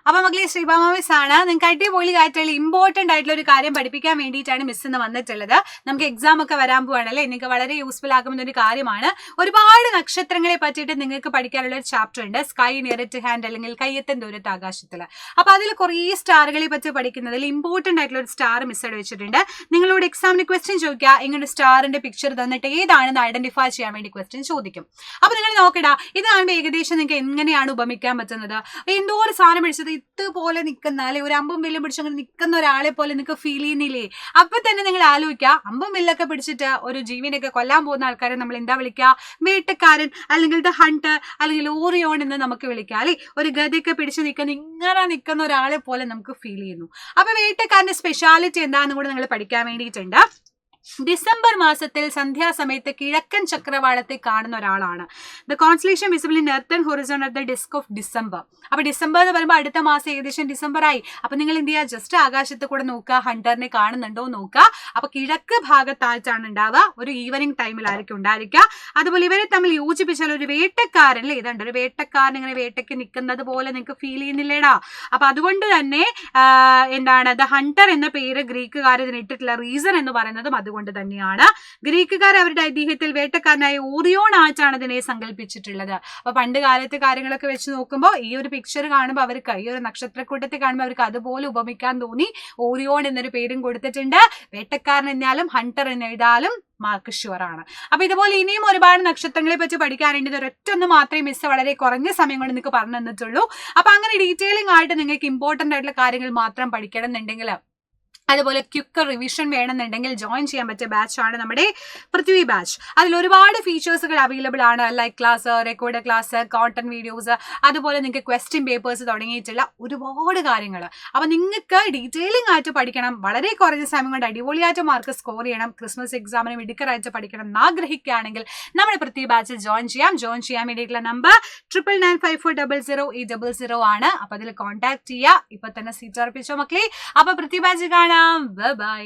അപ്പൊ മക്കളെ ശ്രീഭാമ മിസ് ആണ് നിങ്ങൾക്ക് അടിപൊളിയായിട്ടുള്ള ഇമ്പോർട്ടന്റ് ആയിട്ടുള്ള ഒരു കാര്യം പഠിപ്പിക്കാൻ വേണ്ടിയിട്ടാണ് മിസ് ഇന്ന് വന്നിട്ടുള്ളത്. നമുക്ക് എക്സാം ഒക്കെ വരാൻ പോവാണല്ലേ, നിങ്ങൾക്ക് വളരെ യൂസ്ഫുൾ ആകുന്ന ഒരു കാര്യമാണ്. ഒരുപാട് നക്ഷത്രങ്ങളെ പറ്റിയിട്ട് നിങ്ങൾക്ക് പഠിക്കാനുള്ള ഒരു ചാപ്റ്റർ ഉണ്ട്, സ്കൈ നിയർ ടു ഹാൻഡ് അല്ലെങ്കിൽ കയ്യെത്തും ദൂരത്ത് ആകാശത്തില്. അപ്പൊ അതിൽ കുറേ സ്റ്റാറുകളെ പറ്റി പഠിക്കുന്നതിൽ ഇമ്പോർട്ടന്റ് ആയിട്ടുള്ള ഒരു സ്റ്റാർ മിസ് അവിടെ വെച്ചിട്ടുണ്ട്. നിങ്ങളോട് എക്സാമിന് ക്വസ്റ്റ്യൻ ചോദിക്കുക, ഇങ്ങനെ സ്റ്റാറിന്റെ പിക്ചർ തന്നിട്ട് ഏതാണെന്ന് ഐഡന്റിഫൈ ചെയ്യാൻ വേണ്ടി ക്വസ്റ്റ്യൻ ചോദിക്കും. അപ്പൊ നിങ്ങൾ നോക്കടാ, ഇത് കാണുമ്പോൾ ഏകദേശം നിങ്ങൾക്ക് എങ്ങനെയാണ് ഉപമിക്കാൻ പറ്റുന്നത്? എന്തോ ഒരു സാധനം പിടിച്ചത് ഇതുപോലെ നിൽക്കുന്ന അല്ലെ, ഒരു അമ്പും വില്ലും പിടിച്ച് അങ്ങനെ നിൽക്കുന്ന ഒരാളെ പോലെ നിങ്ങൾക്ക് ഫീൽ ചെയ്യുന്നില്ലേ? അപ്പൊ തന്നെ നിങ്ങൾ ആലോചിക്കുക, അമ്പും വില്ലൊക്കെ പിടിച്ചിട്ട് ഒരു ജീവനൊക്കെ കൊല്ലാൻ പോകുന്ന ആൾക്കാരെ നമ്മൾ എന്താ വിളിക്കുക? വേട്ടക്കാരൻ അല്ലെങ്കിൽ ദ ഹണ്ടർ അല്ലെങ്കിൽ ഓറിയോൺ എന്ന് നമുക്ക് വിളിക്കാം അല്ലെ. ഒരു ഗതിയൊക്കെ പിടിച്ച് ഇങ്ങനെ നിൽക്കുന്ന ഒരാളെ പോലെ നമുക്ക് ഫീൽ ചെയ്യുന്നു. അപ്പൊ വേട്ടക്കാരന്റെ സ്പെഷ്യാലിറ്റി എന്താണെന്ന് കൂടെ നിങ്ങൾ പഠിക്കാൻ വേണ്ടിയിട്ടുണ്ട്. ഡിസംബർ മാസത്തിൽ സന്ധ്യാസമയത്ത് കിഴക്കൻ ചക്രവാളത്തെ കാണുന്ന ഒരാളാണ്. The constellation visible in earthen horizon at the disc of December. അപ്പൊ ഡിസംബർ എന്ന് പറയുമ്പോൾ അടുത്ത മാസം ഏകദേശം ഡിസംബർ ആയി. അപ്പൊ നിങ്ങൾ എന്ത് ചെയ്യുക, ജസ്റ്റ് ആകാശത്ത് കൂടെ നോക്കുക, ഹണ്ടറിനെ കാണുന്നുണ്ടോ നോക്കുക. അപ്പൊ കിഴക്ക് ഭാഗത്തായിട്ടാണ് ഉണ്ടാവുക, ഒരു ഈവനിങ് ടൈമിലായിരിക്കും ഉണ്ടായിരിക്കുക. അതുപോലെ ഇവരെ തമ്മിൽ യോജിപ്പിച്ചാൽ ഒരു വേട്ടക്കാരൻ അല്ലേ, ഇതുണ്ട് ഒരു വേട്ടക്കാരൻ ഇങ്ങനെ വേട്ടയ്ക്ക് നിൽക്കുന്നത് പോലെ നിങ്ങൾക്ക് ഫീൽ ചെയ്യുന്നില്ലേടാ? അപ്പൊ അതുകൊണ്ട് തന്നെ എന്താണ് ദ ഹണ്ടർ എന്ന പേര് ഗ്രീക്കുകാർ ഇതിന് ഇട്ടിട്ടുള്ള റീസൺ എന്ന് പറയുന്നതും അതുകൊണ്ട് തന്നെയാണ്. ഗ്രീക്കുകാർ അവരുടെ ഐതിഹ്യത്തിൽ വേട്ടക്കാരനായ ഓറിയോൺ ആയിട്ടാണ് ഇതിനെ സങ്കല്പിച്ചിട്ടുള്ളത്. അപ്പൊ പണ്ട് കാലത്തെ കാര്യങ്ങളൊക്കെ വെച്ച് നോക്കുമ്പോൾ ഈ ഒരു പിക്ചർ കാണുമ്പോൾ അവർക്ക്, ഈ ഒരു നക്ഷത്രക്കൂട്ടത്തെ കാണുമ്പോൾ അവർക്ക് അതുപോലെ ഉപമിക്കാൻ തോന്നി. ഓറിയോൺ എന്നൊരു പേരും കൊടുത്തിട്ടുണ്ട്. വേട്ടക്കാരൻ എന്നാലും ഹണ്ടർ എന്ന് എഴുതാലും മാർക്ക് ഷുവർ ആണ്. അപ്പൊ ഇതുപോലെ ഇനിയും ഒരുപാട് നക്ഷത്രങ്ങളെ പറ്റി പഠിക്കാനുണ്ട്. ഒരൊറ്റൊന്ന് മാത്രമേ മിസ് വളരെ കുറഞ്ഞ സമയം കൊണ്ട് നിങ്ങൾക്ക് പറഞ്ഞു തന്നിട്ടുള്ളൂ. അപ്പൊ അങ്ങനെ ഡീറ്റെയിലിംഗ് ആയിട്ട് നിങ്ങൾക്ക് ഇമ്പോർട്ടന്റ് ആയിട്ടുള്ള കാര്യങ്ങൾ മാത്രം പഠിക്കണം എന്നുണ്ടെങ്കിൽ, അതുപോലെ ക്വിക്ക് റിവിഷൻ വേണമെന്നുണ്ടെങ്കിൽ ജോയിൻ ചെയ്യാൻ പറ്റിയ ബാച്ചാണ് നമ്മുടെ പൃഥ്വി ബാച്ച്. അതിൽ ഒരുപാട് ഫീച്ചേഴ്സുകൾ അവൈലബിൾ ആണ്, like class, record class, content videos, അതുപോലെ നിങ്ങൾക്ക് ക്വസ്റ്റ്യൻ പേപ്പേഴ്സ് തുടങ്ങിയിട്ടുള്ള ഒരുപാട് കാര്യങ്ങൾ. അപ്പൊ നിങ്ങൾക്ക് ഡീറ്റെയിലിംഗ് ആയിട്ട് പഠിക്കണം, വളരെ കുറഞ്ഞ സമയം കൊണ്ട് അടിപൊളിയായിട്ട് മാർക്ക് സ്കോർ ചെയ്യണം, ക്രിസ്മസ് എക്സാമിന് മിടുക്കറായിട്ട് പഠിക്കണം എന്ന് ആഗ്രഹിക്കുകയാണെങ്കിൽ നമ്മുടെ പൃഥ്വി ബാച്ചിൽ ജോയിൻ ചെയ്യാൻ വേണ്ടിയിട്ടുള്ള നമ്പർ 9994000800 ആണ്. അപ്പൊ അതിൽ കോൺടാക്ട് ചെയ്യുക. ഇപ്പൊ തന്നെ സീറ്റ് ഉറപ്പിച്ചോ മക്കളെ. അപ്പൊ പൃഥ്വി ബാച്ച് കാണാം. ബൈ.